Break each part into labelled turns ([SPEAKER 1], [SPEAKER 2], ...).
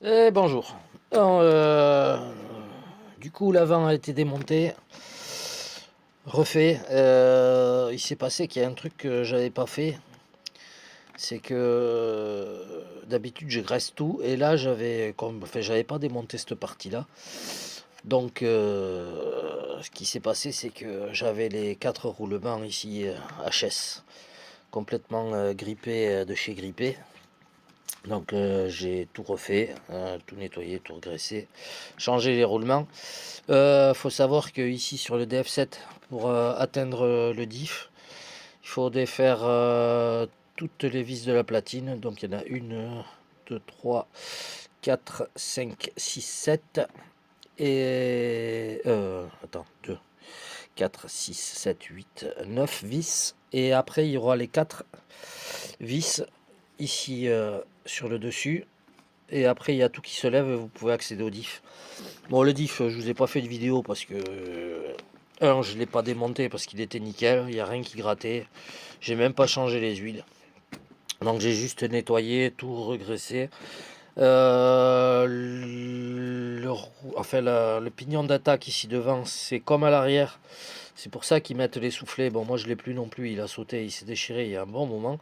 [SPEAKER 1] Et bonjour. Alors, du coup, l'avant a été démonté, refait. Il s'est passé qu'il y a un truc que j'avais pas fait, c'est que d'habitude je graisse tout, et là j'avais pas démonté cette partie-là. Donc, ce qui s'est passé, c'est que j'avais les quatre roulements ici HS complètement grippés de chez Grippé. Donc j'ai tout refait, tout nettoyé, tout regraissé, changé les roulements. Faut savoir que ici sur le DF7, pour atteindre le diff, il faut défaire toutes les vis de la platine. Donc il y en a une, 2, 3, 4, 5, 6, 7. Et... attends, 2, 4, 6, 7, 8, 9 vis. Et après il y aura les 4 vis ici sur le dessus. Et après, il y a tout qui se lève et vous pouvez accéder au diff. Bon, le diff, je vous ai pas fait de vidéo parce que... je l'ai pas démonté parce qu'il était nickel. Il n'y a rien qui grattait. J'ai même pas changé les huiles. Donc j'ai juste nettoyé, tout regraissé. Le pignon d'attaque ici devant, c'est comme à l'arrière. C'est pour ça qu'ils mettent les soufflets. Bon, moi je l'ai plus non plus. Il a sauté, il s'est déchiré il y a un bon moment.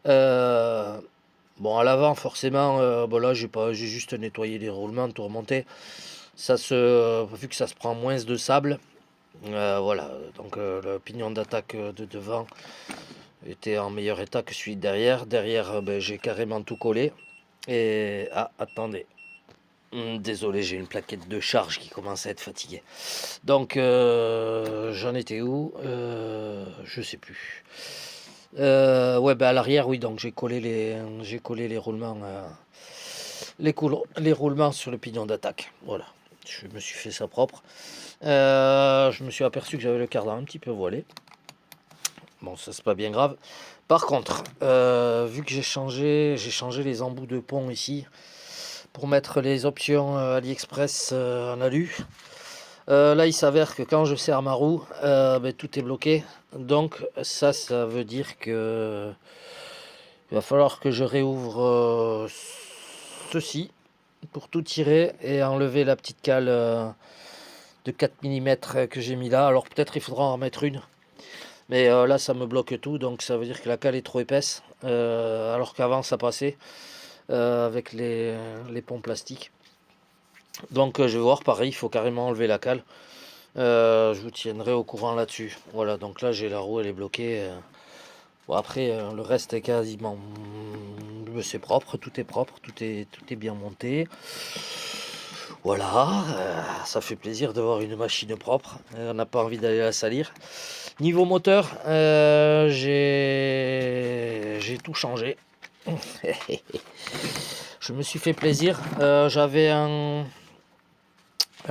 [SPEAKER 1] Euh, Bon, à l'avant, forcément, bon là, j'ai juste nettoyé les roulements, tout remonté. Vu que ça se prend moins de sable, voilà. Donc, le pignon d'attaque de devant était en meilleur état que celui de derrière. Derrière, ben, j'ai carrément tout collé. Et, ah, attendez. Désolé, j'ai une plaquette de charge qui commence à être fatiguée. Donc, j'en étais où? Je sais plus. Ouais, bah à l'arrière, oui, donc j'ai collé les roulements, les roulements sur le pignon d'attaque. Voilà, je me suis fait ça propre. Je me suis aperçu que j'avais le cardan un petit peu voilé. Bon, ça c'est pas bien grave. Par contre, vu que j'ai changé les embouts de pont ici pour mettre les options AliExpress en alu. Là, il s'avère que quand je serre ma roue, ben, tout est bloqué. Donc ça veut dire que il va falloir que je réouvre ceci pour tout tirer et enlever la petite cale de 4 mm que j'ai mis là. Alors peut-être il faudra en remettre une. Mais là, ça me bloque tout, donc ça veut dire que la cale est trop épaisse, alors qu'avant ça passait avec les ponts plastiques. Donc je vais voir, pareil, il faut carrément enlever la cale. Je vous tiendrai au courant là-dessus. Voilà, donc là j'ai la roue, elle est bloquée. Bon, après, le reste est quasiment... c'est propre, tout est bien monté. Voilà, ça fait plaisir de voir une machine propre. On n'a pas envie d'aller la salir. Niveau moteur, j'ai tout changé. Je me suis fait plaisir. J'avais un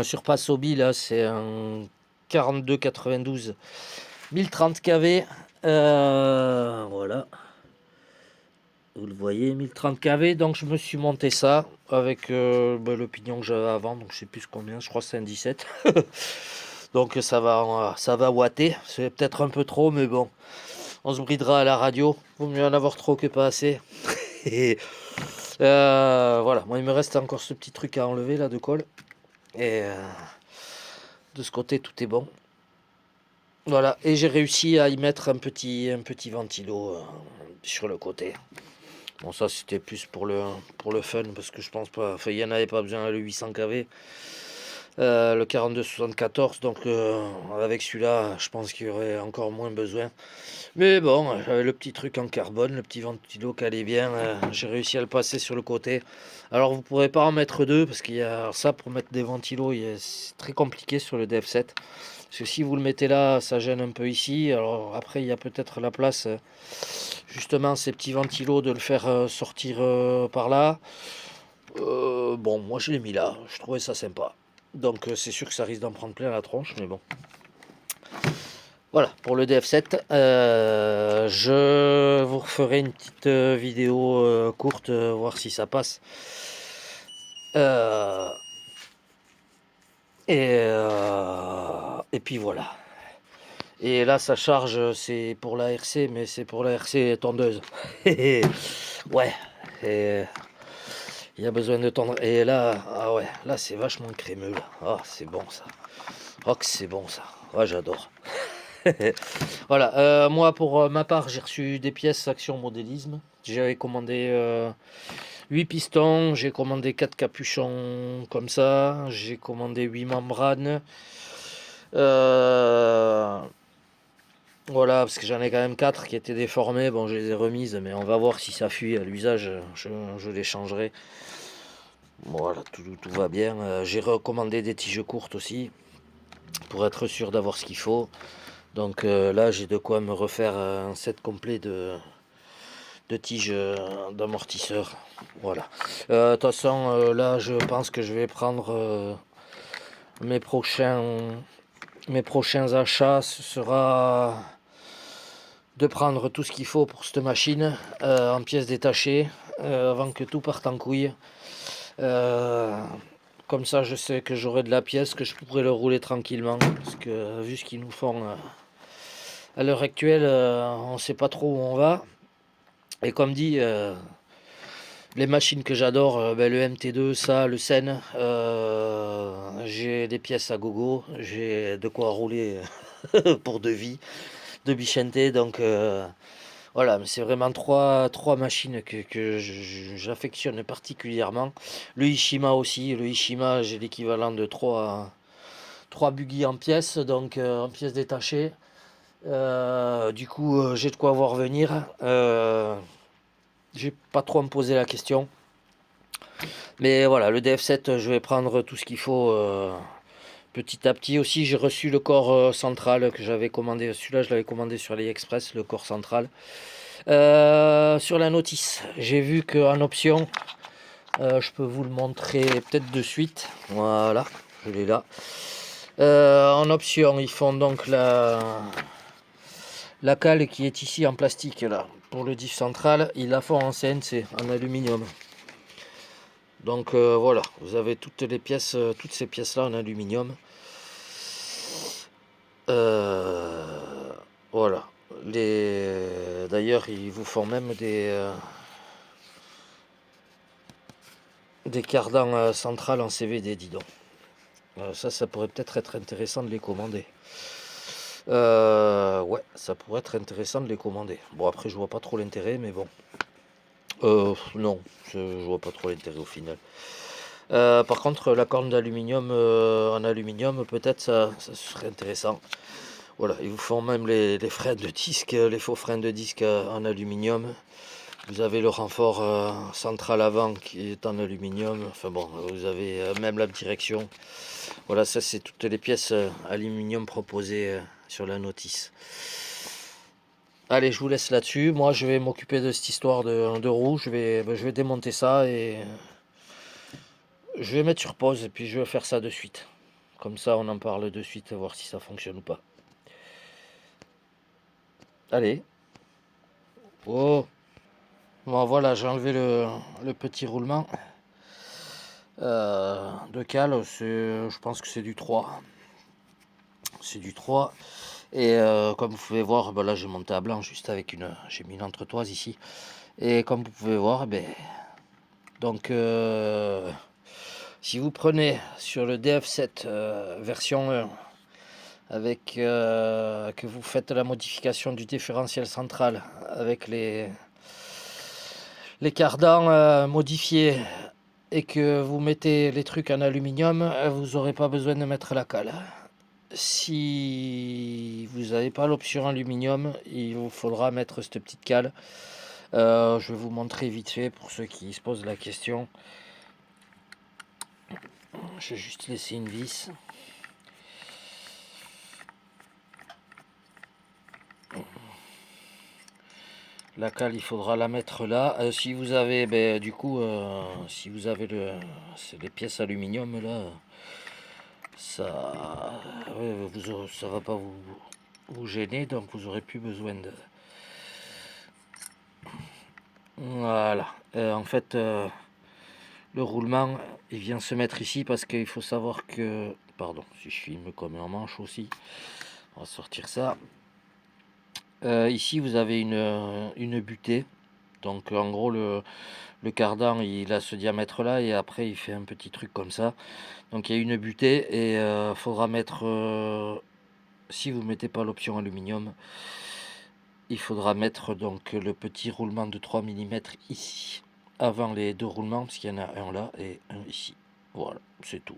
[SPEAKER 1] Surpass Hobby, là, c'est un 4292 1030 kV. Voilà. Vous le voyez, 1030 kV. Donc je me suis monté ça avec le pignon que j'avais avant. Donc je sais plus combien, je crois que c'est un 17. Donc ça va watter. C'est peut-être un peu trop, mais bon. On se bridera à la radio. Vaut mieux en avoir trop que pas assez. Et voilà, moi il me reste encore ce petit truc à enlever là de colle. Et de ce côté tout est bon. Voilà, et j'ai réussi à y mettre un petit ventilo sur le côté. Bon, ça c'était plus pour le fun, parce que je pense pas. Enfin, il n'y en avait pas besoin, le 800 kV. Le 4274, donc avec celui-là, je pense qu'il y aurait encore moins besoin. Mais bon, le petit truc en carbone, le petit ventilo qui allait bien, j'ai réussi à le passer sur le côté. Alors vous pourrez pas en mettre deux, parce qu'il y a ça pour mettre des ventilos, c'est très compliqué sur le DF7. Parce que si vous le mettez là, ça gêne un peu ici. Alors après, il y a peut-être la place, justement, ces petits ventilos, de le faire sortir par là. Bon, moi je l'ai mis là, je trouvais ça sympa. Donc c'est sûr que ça risque d'en prendre plein la tronche, mais bon. Voilà, pour le DF7, je vous referai une petite vidéo courte, voir si ça passe. Euh, et puis voilà. Et là, ça charge, c'est pour la RC, mais c'est pour la RC tondeuse. Ouais, et Il y a besoin de tendre. Et là, ah ouais, là c'est vachement crémeux là. Ah, c'est bon ça. Oh que c'est bon ça. Ah, j'adore. Voilà, moi pour ma part, j'ai reçu des pièces Action Modélisme. J'avais commandé 8 pistons, j'ai commandé 4 capuchons comme ça, j'ai commandé 8 membranes. Euh, voilà, parce que j'en ai quand même 4 qui étaient déformées. Bon, je les ai remises, mais on va voir si ça fuit à l'usage. Je les changerai. Voilà, tout va bien. J'ai recommandé des tiges courtes aussi, pour être sûr d'avoir ce qu'il faut. Donc là, j'ai de quoi me refaire un set complet de tiges d'amortisseur. Voilà. De toute façon, là, je pense que je vais prendre mes prochains achats. Ce sera de prendre tout ce qu'il faut pour cette machine en pièces détachées avant que tout parte en couille. Comme ça, je sais que j'aurai de la pièce, que je pourrai le rouler tranquillement. Parce que vu ce qu'ils nous font à l'heure actuelle, on ne sait pas trop où on va. Et comme dit, les machines que j'adore, le MT2, ça, le Sen, j'ai des pièces à gogo, j'ai de quoi rouler pour de vie, de Bichente. Donc voilà, mais c'est vraiment trois machines que j'affectionne particulièrement. Le Ishima aussi, le Ishima, j'ai l'équivalent de trois buggy en pièces, donc en pièces détachées. Du coup, j'ai de quoi voir venir. J'ai pas trop à me poser la question. Mais voilà, le DF7, je vais prendre tout ce qu'il faut petit à petit. Aussi, j'ai reçu le corps central que j'avais commandé. Celui-là, je l'avais commandé sur AliExpress, le corps central. Sur la notice, j'ai vu qu'en option, je peux vous le montrer peut-être de suite. Voilà, je l'ai là. En option, ils font donc la cale qui est ici en plastique là pour le diff central. Ils la font en CNC, en aluminium. Donc voilà, vous avez toutes les pièces, toutes ces pièces là en aluminium. Voilà. D'ailleurs, ils vous font même des cardans centrales en CVD, dis donc. Ça pourrait peut-être être intéressant de les commander. Ouais, ça pourrait être intéressant de les commander. Bon, après, je vois pas trop l'intérêt, mais bon. Non, je vois pas trop l'intérêt au final. Par contre, la corne d'aluminium en aluminium, peut-être ça serait intéressant. Voilà, ils vous font même les freins de disque, les faux freins de disque en aluminium. Vous avez le renfort central avant qui est en aluminium. Enfin bon, vous avez même la direction. Voilà, ça c'est toutes les pièces aluminium proposées sur la notice. Allez, je vous laisse là-dessus. Moi, je vais m'occuper de cette histoire de roue. Je vais démonter ça et je vais mettre sur pause et puis je vais faire ça de suite. Comme ça, on en parle de suite, voir si ça fonctionne ou pas. Allez. Oh. Bon, voilà, j'ai enlevé le petit roulement de cale. Je pense que c'est du 3. C'est du 3. Et comme vous pouvez voir, ben là j'ai monté à blanc juste avec j'ai mis une entretoise ici. Et comme vous pouvez voir, ben, donc si vous prenez sur le DF7 version 1, avec que vous faites la modification du différentiel central avec les cardans modifiés et que vous mettez les trucs en aluminium, vous n'aurez pas besoin de mettre la cale. Si vous n'avez pas l'option aluminium, il vous faudra mettre cette petite cale. Je vais vous montrer vite fait pour ceux qui se posent la question. Je vais juste laisser une vis. La cale, il faudra la mettre là. Si vous avez, du coup, si vous avez les pièces aluminium là, ça, ça va pas vous gêner, donc vous aurez plus besoin de. Voilà. En fait, le roulement, il vient se mettre ici parce qu'il faut savoir que, pardon, si je filme comme en manche aussi, on va sortir ça. Ici, vous avez une butée Donc en gros le cardan il a ce diamètre là et après il fait un petit truc comme ça. Donc il y a une butée et faudra mettre, si vous mettez pas l'option aluminium, il faudra mettre donc le petit roulement de 3 millimètres ici, avant les 2 roulements, parce qu'il y en a un là et un ici. Voilà, c'est tout.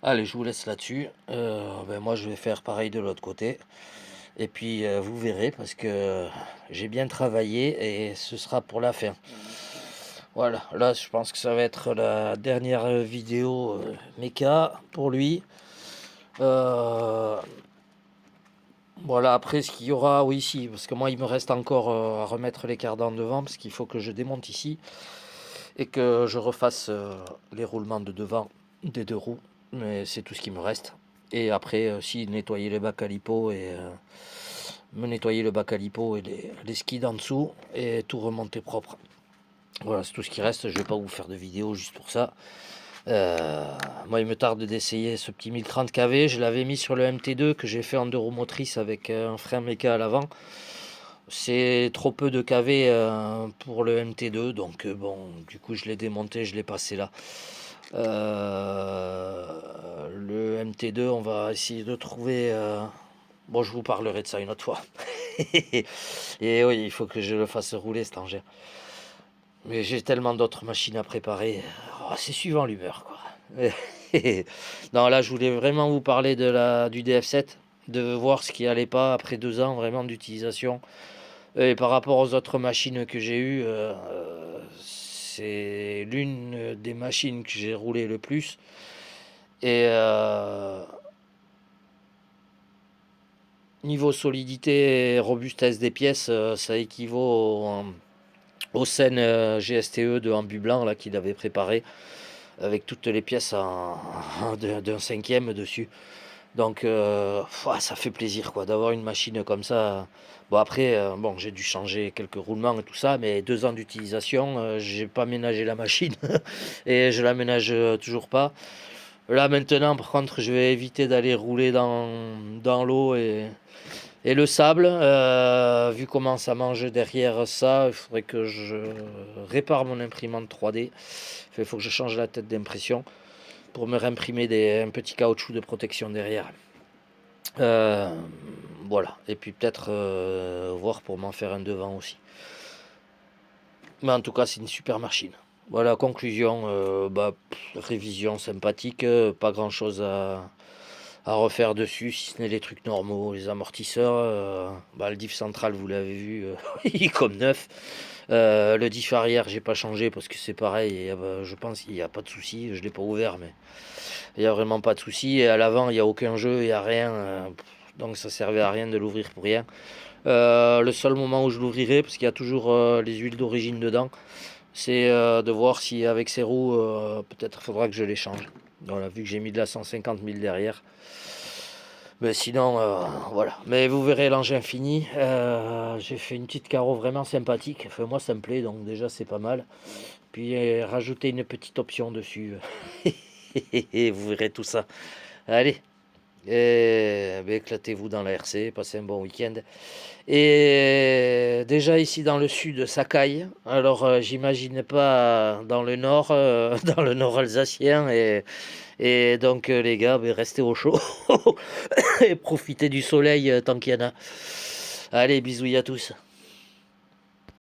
[SPEAKER 1] Allez, je vous laisse là-dessus. Moi, je vais faire pareil de l'autre côté. Et puis, vous verrez, parce que j'ai bien travaillé et ce sera pour la fin. Voilà, là, je pense que ça va être la dernière vidéo méca pour lui. Voilà, après, ce qu'il y aura, oui, si, parce que moi, il me reste encore à remettre les cardans devant, parce qu'il faut que je démonte ici et que je refasse les roulements de devant des 2 roues. Mais c'est tout ce qui me reste. Et après, si nettoyer les bacs à lipo et me nettoyer le bac à lipo et les skids en dessous et tout remonter propre. Voilà, c'est tout ce qui reste. Je vais pas vous faire de vidéo juste pour ça. Moi, il me tarde d'essayer ce petit 1030 kV. Je l'avais mis sur le MT2 que j'ai fait en 2 roues motrices avec un frein méca à l'avant. C'est trop peu de kV pour le MT2, donc bon, du coup, je l'ai démonté, je l'ai passé là. Le MT2, on va essayer de trouver. Bon, je vous parlerai de ça une autre fois. Et oui, il faut que je le fasse rouler cet engin. Mais j'ai tellement d'autres machines à préparer. Oh, c'est suivant l'humeur, quoi. Non, là, je voulais vraiment vous parler du DF7, de voir ce qui allait pas après 2 ans vraiment d'utilisation. Et par rapport aux autres machines que j'ai eues, c'est l'une des machines que j'ai roulé le plus. Et niveau solidité et robustesse des pièces, ça équivaut au Sen GSTE de Ambu Blanc là, qu'il avait préparé, avec toutes les pièces d'un 5e dessus. Donc ça fait plaisir quoi d'avoir une machine comme ça. Bon après, bon, j'ai dû changer quelques roulements et tout ça, mais 2 ans d'utilisation, j'ai pas ménagé la machine et je la ménage toujours pas. Là maintenant, par contre, je vais éviter d'aller rouler dans l'eau et le sable. Vu comment ça mange derrière ça, il faudrait que je répare mon imprimante 3D. Il faut que je change la tête d'impression pour me réimprimer un petit caoutchouc de protection derrière. Euh, voilà. Et puis peut-être voir pour m'en faire un devant aussi. Mais en tout cas, c'est une super machine. Voilà, conclusion, révision sympathique, pas grand chose à refaire dessus, si ce n'est les trucs normaux, les amortisseurs, le diff central, vous l'avez vu, il est comme neuf. Le diff arrière, j'ai pas changé parce que c'est pareil, et, je pense qu'il n'y a pas de souci, je l'ai pas ouvert, mais il n'y a vraiment pas de souci. Et à l'avant, il n'y a aucun jeu, il n'y a rien, donc ça servait à rien de l'ouvrir pour rien. Le seul moment où je l'ouvrirai, parce qu'il y a toujours les huiles d'origine dedans, c'est de voir si avec ces roues, peut-être faudra que je les change. Voilà, vu que j'ai mis de la 150 000 derrière. Mais sinon, voilà. Mais vous verrez l'engin fini. J'ai fait une petite carreau vraiment sympathique. Enfin, moi, ça me plaît, donc déjà, c'est pas mal. Puis, rajouter une petite option dessus. Et vous verrez tout ça. Allez, éclatez-vous dans la RC, passez un bon week-end. Et déjà ici dans le sud, ça caille. Alors j'imagine pas dans le nord, dans le nord alsacien. Et donc les gars, restez au chaud et profitez du soleil tant qu'il y en a. Allez, bisous à tous.